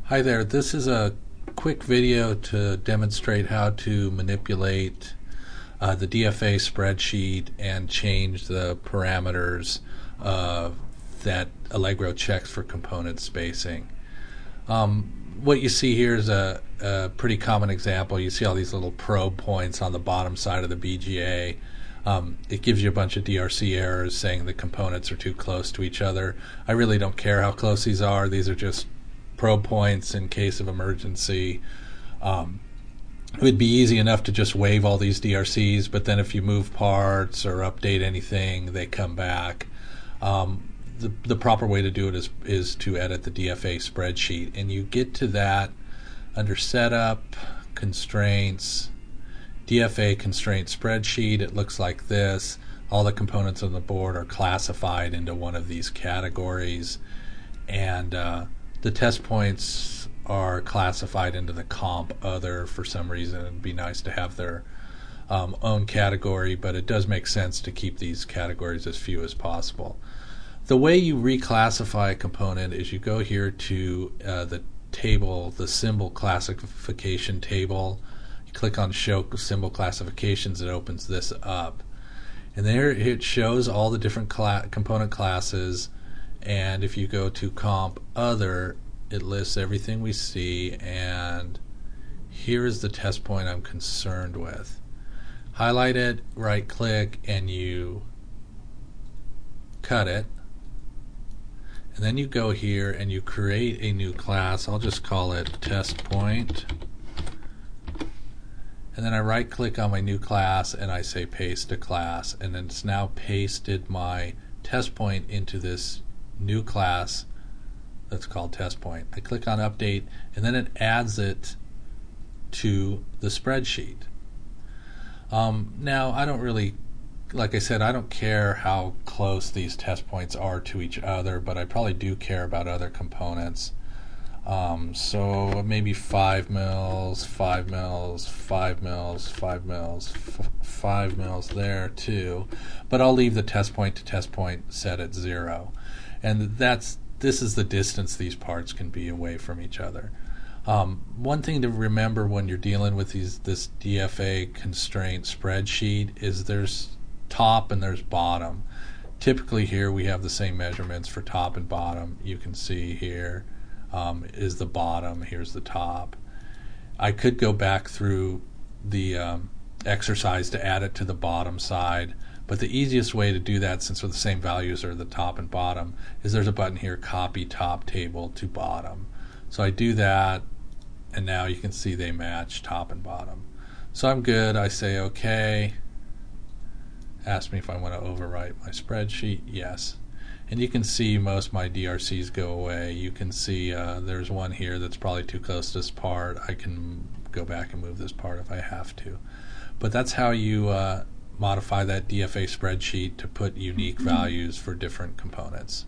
Hi there, this is a quick video to demonstrate how to manipulate the DFA spreadsheet and change the parameters that Allegro checks for component spacing. What you see here is a pretty common example. You see all these little probe points on the bottom side of the BGA. It gives you a bunch of DRC errors saying the components are too close to each other. I really don't care how close these are. These are just probe points in case of emergency. It would be easy enough to just wave all these DRCs, but then if you move parts or update anything, they come back. The proper way to do it is to edit the DFA spreadsheet, and you get to that under Setup, Constraints, DFA Constraint Spreadsheet. It looks like this. All the components on the board are classified into one of these categories, and the test points are classified into the comp other for some reason. It'd be nice to have their own category, but it does make sense to keep these categories as few as possible. The way you reclassify a component is you go here to the table, the symbol classification table. You click on Show Symbol Classifications. It opens this up, and there it shows all the different component classes. And if you go to Comp Other, it lists everything we see, and here is the test point I'm concerned with. Highlight it, right click, and you cut it. And then you go here and you create a new class. I'll just call it test point. And then I right click on my new class and I say paste to class, and then it's now pasted my test point into this new class that's called test point. I click on update, and then it adds it to the spreadsheet. Now I don't really, like I said, I don't care how close these test points are to each other, but I probably do care about other components. So maybe 5 mils, 5 mils, 5 mils, 5 mils, 5 mils there too, but I'll leave the test point to test point set at 0. And this is the distance these parts can be away from each other. One thing to remember when you're dealing with this DFA constraint spreadsheet is there's top and there's bottom. Typically here we have the same measurements for top and bottom. You can see here is the bottom, here's the top. I could go back through the exercise to add it to the bottom side, but the easiest way to do that, since the same values are the top and bottom, is there's a button here, copy top table to bottom. So I do that, and now you can see they match top and bottom. So I'm good. I say OK. Ask me if I want to overwrite my spreadsheet. Yes. And you can see most of my DRCs go away. You can see there's one here that's probably too close to this part. I can go back and move this part if I have to. But that's how you modify that DFA spreadsheet to put unique values for different components.